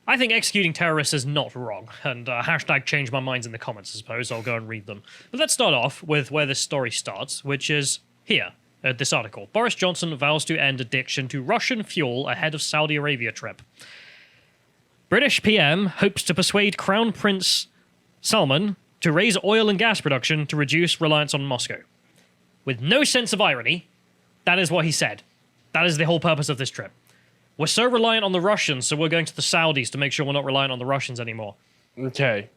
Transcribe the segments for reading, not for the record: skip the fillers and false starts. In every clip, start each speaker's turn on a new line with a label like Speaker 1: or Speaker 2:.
Speaker 1: I think executing terrorists is not wrong, and hashtag change my minds in the comments, I suppose. I'll go and read them. But let's start off with where this story starts, which is here, at this article. Boris Johnson vows to end addiction to Russian fuel ahead of Saudi Arabia trip. British PM hopes to persuade Crown Prince Salman to raise oil and gas production to reduce reliance on Moscow. With no sense of irony, that is what he said. That is the whole purpose of this trip. We're so reliant on the Russians, so we're going to the Saudis to make sure we're not reliant on the Russians anymore.
Speaker 2: Okay.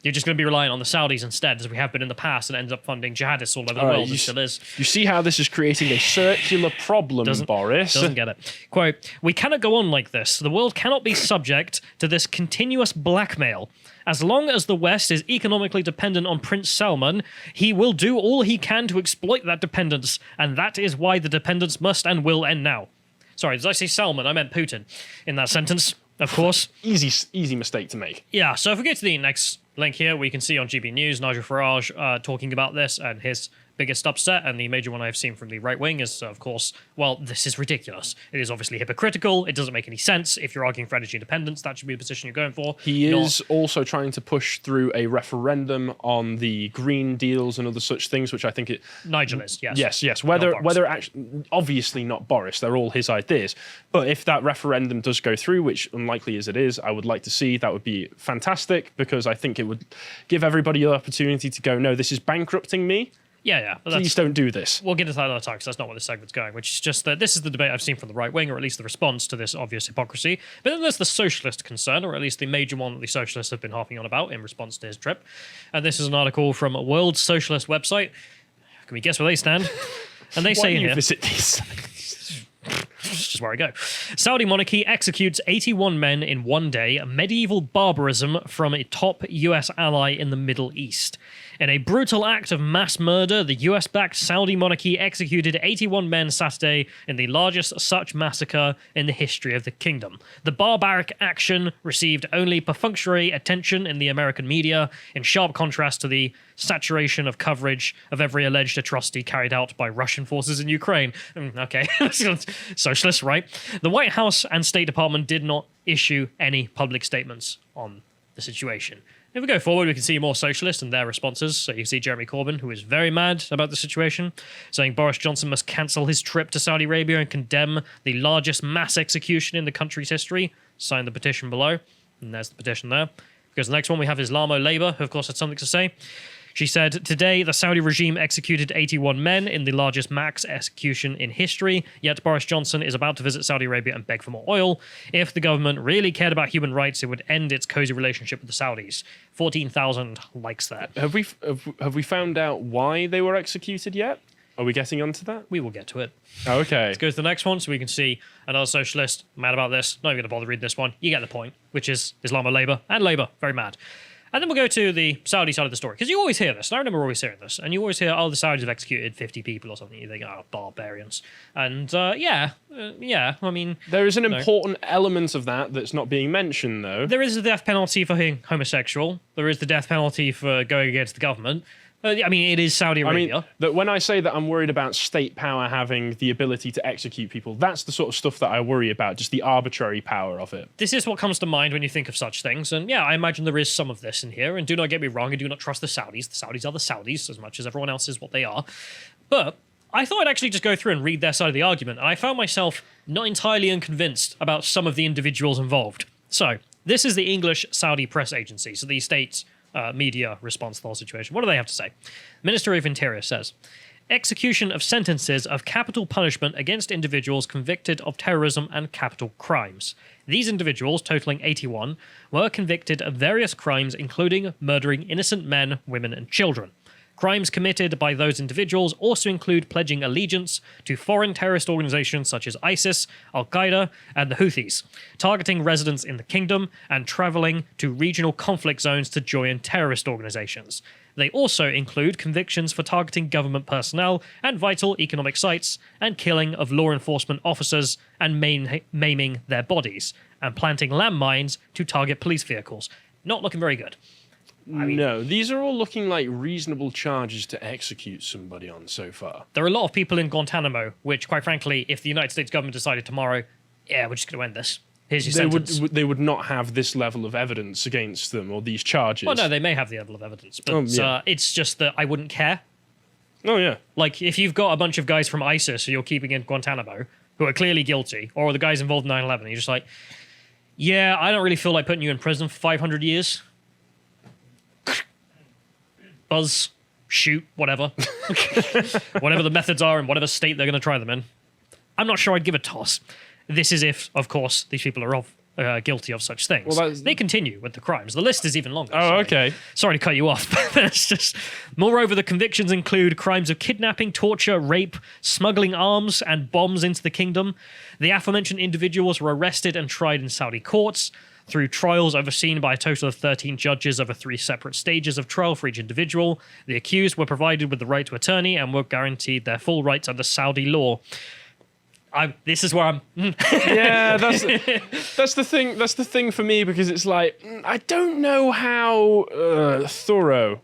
Speaker 1: You're just going to be reliant on the Saudis instead, as we have been in the past, and ends up funding jihadists all over the world, and still is.
Speaker 2: You see how this is creating a circular problem, Boris?
Speaker 1: Doesn't get it. Quote, we cannot go on like this. The world cannot be subject to this continuous blackmail. As long as the West is economically dependent on Prince Salman, he will do all he can to exploit that dependence, and that is why the dependence must and will end now. Sorry, did I say Salman? I meant Putin in that sentence, of course.
Speaker 2: Easy mistake to make.
Speaker 1: Yeah, so if we go to the next link here, we can see on GB News, Nigel Farage talking about this and his biggest upset, and the major one I've seen from the right wing is, of course, well, this is ridiculous. It is obviously hypocritical. It doesn't make any sense. If you're arguing for energy independence, that should be the position you're going for.
Speaker 2: He is also trying to push through a referendum on the green deals and other such things, which I think it...
Speaker 1: Nigel is, yes.
Speaker 2: Yes. Whether actually, obviously not Boris, they're all his ideas. But if that referendum does go through, which unlikely as it is, I would like to see, that would be fantastic, because I think it would give everybody the opportunity to go, no, this is bankrupting me.
Speaker 1: Yeah.
Speaker 2: Please don't do this.
Speaker 1: We'll get into that another time, because that's not where this segment's going, which is just that this is the debate I've seen from the right wing, or at least the response to this obvious hypocrisy. But then there's the socialist concern, or at least the major one that the socialists have been harping on about in response to his trip. And this is an article from a World Socialist website. Can we guess where they stand? And they say here...
Speaker 2: visit these?
Speaker 1: This is where I go. Saudi monarchy executes 81 men in one day, medieval barbarism from a top US ally in the Middle East. In a brutal act of mass murder, the US-backed Saudi monarchy executed 81 men Saturday in the largest such massacre in the history of the kingdom. The barbaric action received only perfunctory attention in the American media, in sharp contrast to the saturation of coverage of every alleged atrocity carried out by Russian forces in Ukraine. Okay, socialist, right? The White House and State Department did not issue any public statements on the situation. If we go forward, we can see more socialists and their responses. So you see Jeremy Corbyn, who is very mad about the situation, saying Boris Johnson must cancel his trip to Saudi Arabia and condemn the largest mass execution in the country's history. Sign the petition below. And there's the petition there. Because the next one we have Islamo Labour, who of course had something to say. She said, today the Saudi regime executed 81 men in the largest mass execution in history, yet Boris Johnson is about to visit Saudi Arabia and beg for more oil. If the government really cared about human rights, it would end its cozy relationship with the Saudis. 14,000 likes there.
Speaker 2: Have we found out why they were executed yet? Are we getting onto that?
Speaker 1: We will get to it.
Speaker 2: Okay.
Speaker 1: Let's go to the next one so we can see another socialist mad about this. Not even going to bother reading this one. You get the point, which is Islamo Labour and Labour. Very mad. And then we'll go to the Saudi side of the story. Because you always hear this. And I remember always hearing this. And you always hear, oh, the Saudis have executed 50 people or something. You think, oh, barbarians. And yeah, I mean...
Speaker 2: There is an important element of that that's not being mentioned, though.
Speaker 1: There is the death penalty for being homosexual. There is the death penalty for going against the government. I mean, it is Saudi Arabia.
Speaker 2: I mean, that when I say that I'm worried about state power having the ability to execute people, that's the sort of stuff that I worry about, just the arbitrary power of it.
Speaker 1: This is what comes to mind when you think of such things. And yeah, I imagine there is some of this in here. And do not get me wrong, I do not trust the Saudis. The Saudis are the Saudis, as much as everyone else is what they are. But I thought I'd actually just go through and read their side of the argument. And I found myself not entirely unconvinced about some of the individuals involved. So, this is the English Saudi press agency. So the state's media response to the whole situation. What do they have to say? Minister of Interior says, execution of sentences of capital punishment against individuals convicted of terrorism and capital crimes. These individuals, totaling 81, were convicted of various crimes including murdering innocent men, women and children. Crimes committed by those individuals also include pledging allegiance to foreign terrorist organizations such as ISIS, Al-Qaeda, and the Houthis, targeting residents in the kingdom, and traveling to regional conflict zones to join terrorist organizations. They also include convictions for targeting government personnel and vital economic sites, and killing of law enforcement officers and maiming their bodies, and planting landmines to target police vehicles. Not looking very good.
Speaker 2: I mean, no, these are all looking like reasonable charges to execute somebody on so far.
Speaker 1: There are a lot of people in Guantanamo, which, quite frankly, if the United States government decided tomorrow, yeah, we're just going to end this, Here's your
Speaker 2: they
Speaker 1: sentence.
Speaker 2: they would not have this level of evidence against them or these charges.
Speaker 1: Well, no, they may have the level of evidence, but it's just that I wouldn't care.
Speaker 2: Oh, yeah.
Speaker 1: Like, if you've got a bunch of guys from ISIS who you're keeping in Guantanamo who are clearly guilty, or the guys involved in 9/11, you're just like, yeah, I don't really feel like putting you in prison for 500 years. Buzz, shoot, whatever. Whatever the methods are and whatever state they're going to try them in. I'm not sure I'd give a toss. This is if, of course, these people are guilty of such things.
Speaker 2: Well,
Speaker 1: they continue with the crimes. The list is even longer.
Speaker 2: Oh,
Speaker 1: sorry.
Speaker 2: okay.
Speaker 1: Sorry to cut you off, but that's just... Moreover, the convictions include crimes of kidnapping, torture, rape, smuggling arms and bombs into the kingdom. The aforementioned individuals were arrested and tried in Saudi courts through trials overseen by a total of 13 judges over 3 separate stages of trial for each individual. The accused were provided with the right to attorney and were guaranteed their full rights under Saudi law. This is where I'm...
Speaker 2: Yeah, that's the thing. That's the thing for me, because it's like, I don't know how thorough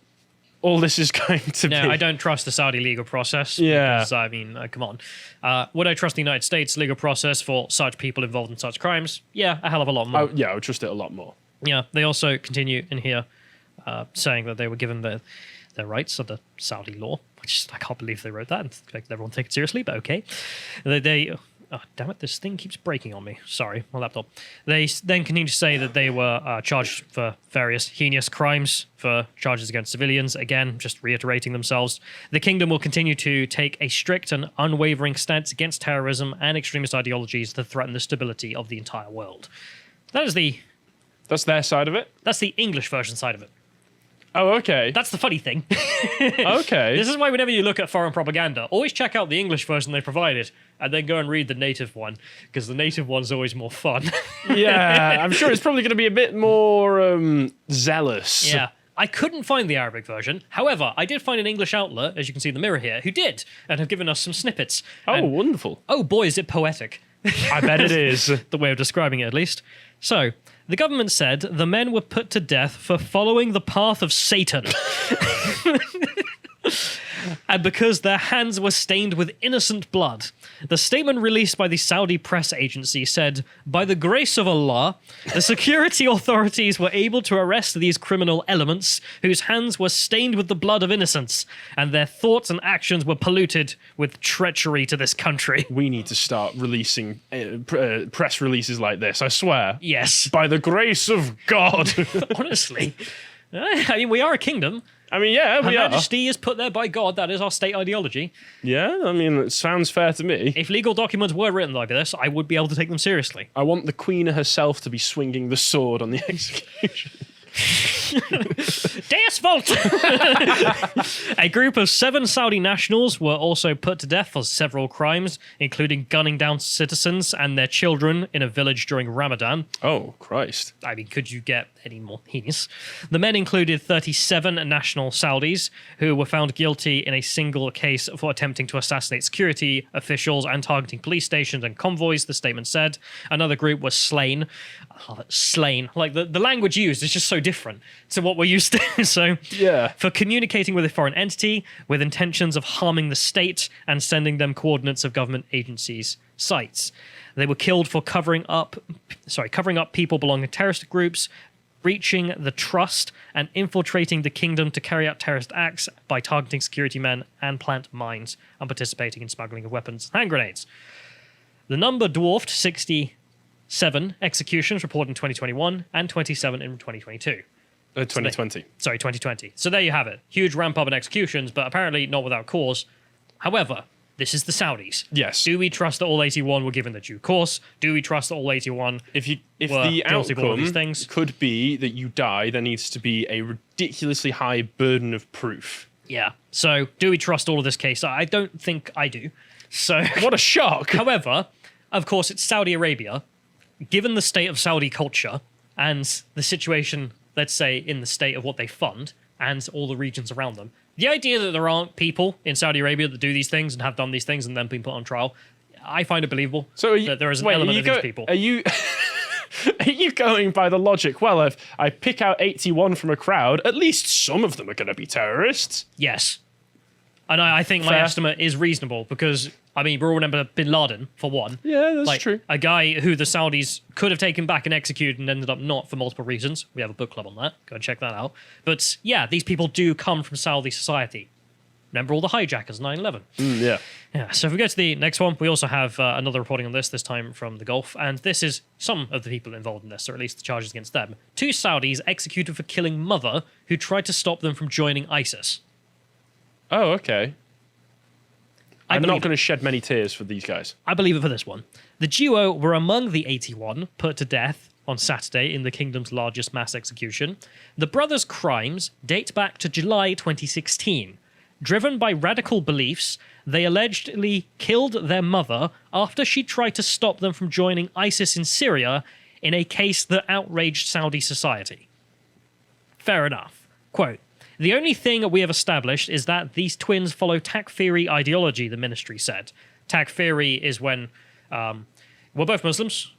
Speaker 2: all this is going to be.
Speaker 1: No, I don't trust the Saudi legal process.
Speaker 2: Yeah.
Speaker 1: Because, I mean, come on. Would I trust the United States legal process for such people involved in such crimes? Yeah, a hell of a lot more.
Speaker 2: Yeah, I would trust it a lot more.
Speaker 1: Yeah, they also continue in here saying that they were given their rights under Saudi law, which I can't believe they wrote that and expect everyone to take it seriously, but okay. Oh, damn it, this thing keeps breaking on me. Sorry, my laptop. They then continue to say that they were charged for various heinous crimes, for charges against civilians. Again, just reiterating themselves. The kingdom will continue to take a strict and unwavering stance against terrorism and extremist ideologies that threaten the stability of the entire world. That's
Speaker 2: their side of it?
Speaker 1: That's the English version side of it.
Speaker 2: Oh, okay.
Speaker 1: That's the funny thing.
Speaker 2: Okay.
Speaker 1: This is why whenever you look at foreign propaganda, always check out the English version they provided and then go and read the native one, because the native one's always more fun.
Speaker 2: Yeah, I'm sure it's probably going to be a bit more zealous.
Speaker 1: Yeah. I couldn't find the Arabic version. However, I did find an English outlet, as you can see in the mirror here, who did, and have given us some snippets.
Speaker 2: Oh,
Speaker 1: And,
Speaker 2: wonderful.
Speaker 1: oh boy, is it poetic.
Speaker 2: I bet it is.
Speaker 1: The way of describing it, at least. So, the government said the men were put to death for following the path of Satan. And because their hands were stained with innocent blood. The statement released by the Saudi press agency said, by the grace of Allah, the security authorities were able to arrest these criminal elements whose hands were stained with the blood of innocents, and their thoughts and actions were polluted with treachery to this country.
Speaker 2: We need to start releasing press releases like this, I swear.
Speaker 1: Yes.
Speaker 2: By the grace of God.
Speaker 1: Honestly. I mean, we are a kingdom.
Speaker 2: I mean, yeah,
Speaker 1: Her
Speaker 2: we are.
Speaker 1: Majesty is put there by God. That is our state ideology.
Speaker 2: Yeah, I mean, it sounds fair to me.
Speaker 1: If legal documents were written like this, I would be able to take them seriously.
Speaker 2: I want the Queen herself to be swinging the sword on the execution.
Speaker 1: Deus Vult! A group of 7 Saudi nationals were also put to death for several crimes, including gunning down citizens and their children in a village during Ramadan.
Speaker 2: Oh, Christ.
Speaker 1: I mean, could you get any more heinous? The men included 37 national Saudis who were found guilty in a single case for attempting to assassinate security officials and targeting police stations and convoys, the statement said. Another group was slain. I love it, slain. Like, the language used is just so different to what we're used to. So,
Speaker 2: Yeah.
Speaker 1: for communicating with a foreign entity with intentions of harming the state and sending them coordinates of government agencies' sites. They were killed for covering up people belonging to terrorist groups, breaching the trust, and infiltrating the kingdom to carry out terrorist acts by targeting security men and plant mines, and participating in smuggling of weapons and hand grenades. The number dwarfed 67 executions reported in 2021 and 27 in 2022.
Speaker 2: 2020.
Speaker 1: Sorry, 2020. So there you have it. Huge ramp up in executions, but apparently not without cause. However, this is the Saudis.
Speaker 2: Yes.
Speaker 1: Do we trust that all 81 were given the due course? Do we trust that all 81
Speaker 2: If
Speaker 1: were
Speaker 2: the
Speaker 1: guilty of all of these
Speaker 2: outcome
Speaker 1: things?
Speaker 2: could be that you die, there needs to be a ridiculously high burden of proof.
Speaker 1: Yeah. So do we trust all of this case? I don't think I do. So,
Speaker 2: What a shock!
Speaker 1: however, of course, it's Saudi Arabia. Given the state of Saudi culture and the situation, let's say, in the state of what they fund and all the regions around them, the idea that there aren't people in Saudi Arabia that do these things and have done these things and then been put on trial, I find it believable.
Speaker 2: So are you,
Speaker 1: that there is an
Speaker 2: wait,
Speaker 1: element
Speaker 2: are
Speaker 1: of
Speaker 2: you
Speaker 1: these people.
Speaker 2: Are you are you going by the logic? Well, if I pick out 81 from a crowd, at least some of them are going to be terrorists.
Speaker 1: Yes. And I think my
Speaker 2: Fair.
Speaker 1: estimate is reasonable because I mean, we all remember Bin Laden, for one.
Speaker 2: Yeah, that's true.
Speaker 1: A guy who the Saudis could have taken back and executed and ended up not for multiple reasons. We have a book club on that. Go and check that out. But yeah, these people do come from Saudi society. Remember all the hijackers, 9/11.
Speaker 2: Yeah.
Speaker 1: Yeah, so if we go to the next one, we also have another reporting on this time from the Gulf, and this is some of the people involved in this, or at least the charges against them. 2 Saudis executed for killing mother who tried to stop them from joining ISIS.
Speaker 2: Oh, okay. I'm not
Speaker 1: believe
Speaker 2: going to shed many tears for these guys.
Speaker 1: I believe it for this one. The duo were among the 81 put to death on Saturday in the kingdom's largest mass execution. The brothers' crimes date back to July 2016. Driven by radical beliefs, they allegedly killed their mother after she tried to stop them from joining ISIS in Syria in a case that outraged Saudi society. Fair enough. Quote, the only thing we have established is that these twins follow Takfiri ideology, the ministry said. Takfiri is when we're both Muslims.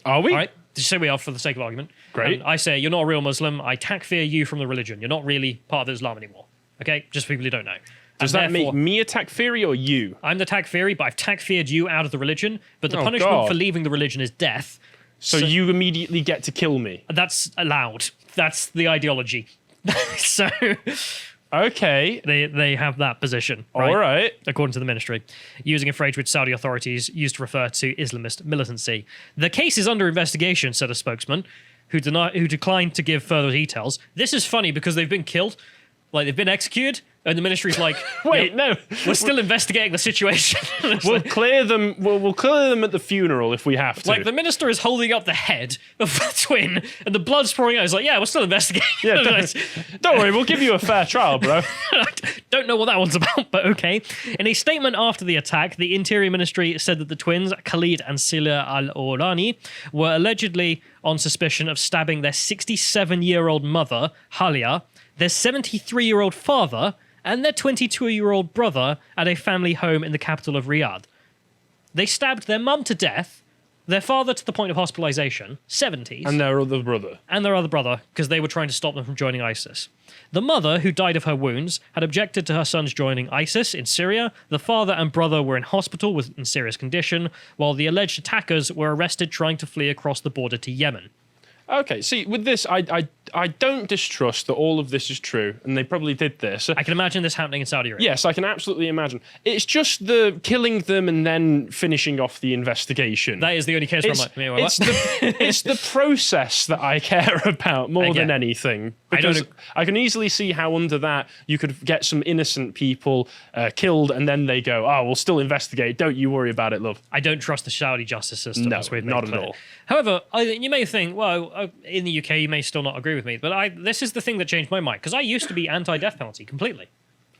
Speaker 2: Are we?
Speaker 1: All right. Just say we are for the sake of argument.
Speaker 2: Great.
Speaker 1: And I say you're not a real Muslim. I takfir you from the religion. You're not really part of Islam anymore. Okay? Just for people who don't know.
Speaker 2: Does that make me a Takfiri or you?
Speaker 1: I'm the Takfiri, but I've Takfired you out of the religion. But the
Speaker 2: Oh,
Speaker 1: punishment
Speaker 2: God.
Speaker 1: for leaving the religion is death.
Speaker 2: So you immediately get to kill me.
Speaker 1: That's allowed. That's the ideology. So
Speaker 2: Okay.
Speaker 1: they have that position. Right?
Speaker 2: All right.
Speaker 1: According to the ministry, using a phrase which Saudi authorities used to refer to Islamist militancy. The case is under investigation, said a spokesman, who declined to give further details. This is funny because they've been killed, like they've been executed, and the ministry's like,
Speaker 2: Wait,
Speaker 1: "Yeah,
Speaker 2: no.
Speaker 1: we're still investigating the situation." It's
Speaker 2: We'll
Speaker 1: like,
Speaker 2: clear them. We'll clear them at the funeral if we have to.
Speaker 1: like, the minister is holding up the head of the twin, and the blood's pouring out. He's like, "Yeah, we're still investigating."
Speaker 2: Yeah, don't worry. We'll give you a fair trial, bro.
Speaker 1: Don't know what that one's about, but okay. In a statement after the attack, the Interior Ministry said that the twins, Khalid and Sila al-Orani, were allegedly on suspicion of stabbing their 67-year-old mother, Halia, their 73-year-old father, and their 22-year-old brother at a family home in the capital of Riyadh. They stabbed their mum to death, their father to the point of hospitalization, 70s,
Speaker 2: And their other brother.
Speaker 1: and their other brother because they were trying to stop them from joining ISIS. The mother, who died of her wounds, had objected to her sons joining ISIS in Syria. The father and brother were in hospital in serious condition, while the alleged attackers were arrested trying to flee across the border to Yemen.
Speaker 2: Okay, see, with this, I don't distrust that all of this is true, and they probably did this.
Speaker 1: I can imagine this happening in Saudi Arabia.
Speaker 2: Yes, I can absolutely imagine. It's just the killing them and then finishing off the investigation.
Speaker 1: That is the only case where I'm like, "Yeah, well,
Speaker 2: it's it's the process that I care about more than anything.
Speaker 1: I don't
Speaker 2: Because I can easily see how under that you could get some innocent people killed, and then they go, "Oh, we'll still investigate. Don't you worry about it, love."
Speaker 1: I don't trust the Saudi justice system.
Speaker 2: No,
Speaker 1: as we've made
Speaker 2: not at
Speaker 1: clear.
Speaker 2: all.
Speaker 1: However, you may think, well, in the UK, you may still not agree with me, but this is the thing that changed my mind, because I used to be anti-death penalty completely.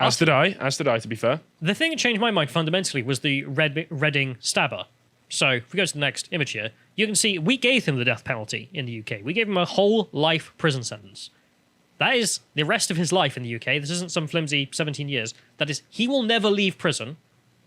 Speaker 2: As did I, to be fair.
Speaker 1: The thing that changed my mind fundamentally was the Reading stabber. So, if we go to the next image here, you can see we gave him the death penalty in the UK. We gave him a whole life prison sentence. That is the rest of his life in the UK. This isn't some flimsy 17 years. That is, he will never leave prison.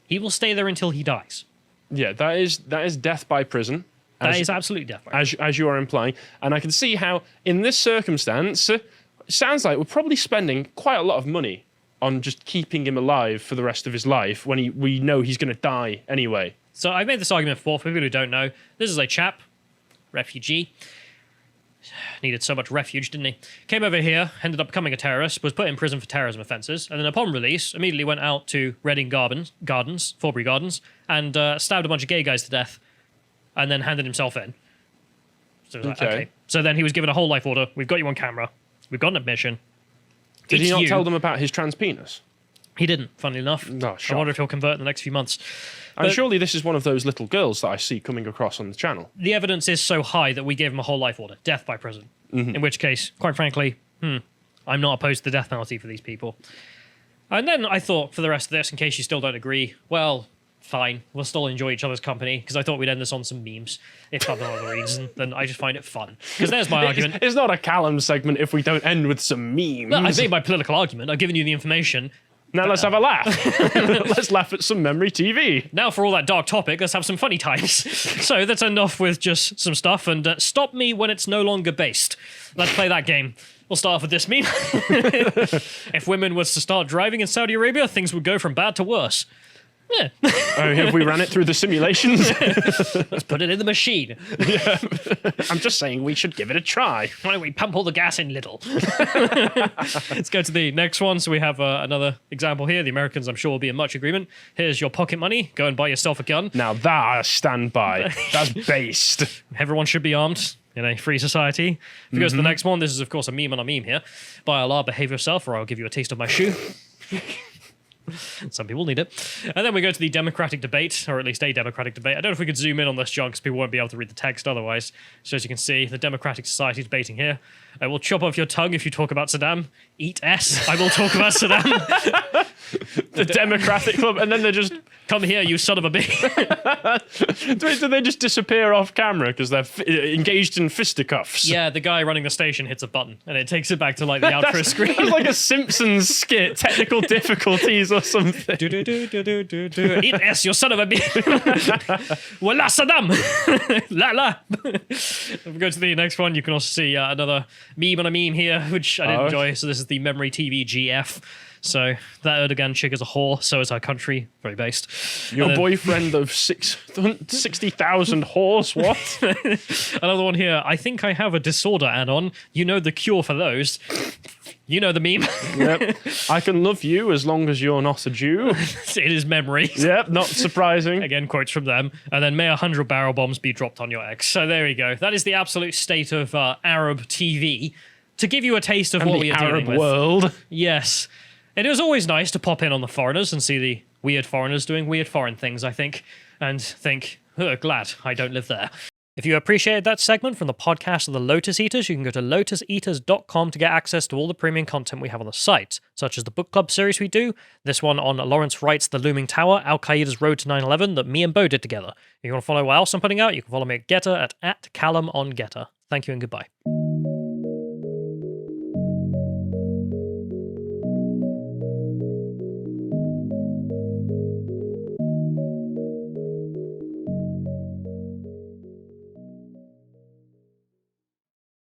Speaker 1: He will stay there until he dies.
Speaker 2: Yeah, that is death by prison.
Speaker 1: That is absolutely death by prison.
Speaker 2: As you are implying. And I can see how, in this circumstance, it sounds like we're probably spending quite a lot of money on just keeping him alive for the rest of his life when we know he's going to die anyway.
Speaker 1: So I made this argument before, for people who don't know. This is a chap, refugee. Needed so much refuge, didn't he? Came over here, ended up becoming a terrorist, was put in prison for terrorism offences, and then upon release, immediately went out to Reading Gardens, Forbury Gardens, and stabbed a bunch of gay guys to death, and then handed himself in. So it was like, okay. So then he was given a whole life order. We've got you on camera. We've got an admission.
Speaker 2: Did
Speaker 1: It's
Speaker 2: he not
Speaker 1: you.
Speaker 2: tell them about his trans penis?
Speaker 1: He didn't, funnily enough.
Speaker 2: No,
Speaker 1: I
Speaker 2: shock.
Speaker 1: wonder if he'll convert in the next few months.
Speaker 2: And
Speaker 1: But
Speaker 2: surely this is one of those little girls that I see coming across on the channel.
Speaker 1: the evidence is so high that we gave him a whole life order, death by prison. In which case, quite frankly, I'm not opposed to the death penalty for these people. And then I thought, for the rest of this, in case you still don't agree, well, fine, we'll still enjoy each other's company, because I thought we'd end this on some memes. If for no other reason, then I just find it fun. Because there's my argument.
Speaker 2: It's not a Callum segment if we don't end with some memes.
Speaker 1: No, I've made my political argument. I've given you the information.
Speaker 2: Now let's have a laugh. Let's laugh at some memory TV.
Speaker 1: Now, for all that dark topic, let's have some funny times. So let's end off with just some stuff, and stop me when it's no longer based. Let's play that game. We'll start off with this meme. If women was to start driving in Saudi Arabia, things would go from bad to worse. Yeah.
Speaker 2: Oh, have we ran it through the simulations?
Speaker 1: Let's put it in the machine.
Speaker 2: I'm just saying we should give it a try.
Speaker 1: Why don't we pump all the gas in little? Let's go to the next one. So we have another example here. The Americans, I'm sure, will be in much agreement. Here's your pocket money. Go and buy yourself a gun.
Speaker 2: Now that I stand by. That's based.
Speaker 1: Everyone should be armed in a free society. If it goes to the next one, this is, of course, a meme on a meme here. By Allah, behave yourself, or I'll give you a taste of my shoe. Some people need it. And then we go to the Democratic debate, or at least a Democratic debate. I don't know if we could zoom in on this, John, because people won't be able to read the text otherwise. So as you can see, the Democratic Society debating here. I will chop off your tongue if you talk about Saddam. Eat S. I will talk about Saddam.
Speaker 2: The Democratic Club, and then they just
Speaker 1: come here, you son of a bitch.
Speaker 2: do they just disappear off camera because they're engaged in fisticuffs?
Speaker 1: Yeah, the guy running the station hits a button, and it takes it back to like the outro screen.
Speaker 2: That's like a Simpsons skit, technical difficulties or something.
Speaker 1: Eat S, you son of a bitch. Wallah Saddam. La la. If we go to the next one, you can also see another meme on a meme here, which I did enjoy. So this is the Memory TV GF. So that Erdogan chick is a whore, so is her country. Very based.
Speaker 2: Your boyfriend of 60,000 whores, what?
Speaker 1: Another one here. I think I have a disorder add-on. You know the cure for those. You know the meme.
Speaker 2: Yep. I can love you as long as you're not a Jew.
Speaker 1: It is memory.
Speaker 2: Yep, not surprising.
Speaker 1: Again, quotes from them. And then may 100 barrel bombs be dropped on your ex. So there we go. That is the absolute state of Arab TV. To give you a taste of
Speaker 2: And
Speaker 1: what
Speaker 2: the
Speaker 1: we are
Speaker 2: Arab
Speaker 1: dealing with.
Speaker 2: world.
Speaker 1: Yes. And it was always nice to pop in on the foreigners and see the weird foreigners doing weird foreign things, I think, and think, glad I don't live there. If you appreciated that segment from the podcast of the Lotus Eaters, you can go to lotuseaters.com to get access to all the premium content we have on the site, such as the book club series we do, this one on Lawrence Wright's The Looming Tower, Al-Qaeda's Road to 9/11 that me and Bo did together. If you want to follow what else I'm putting out, you can follow me at Getter at @Callum on Getter. Thank you and goodbye.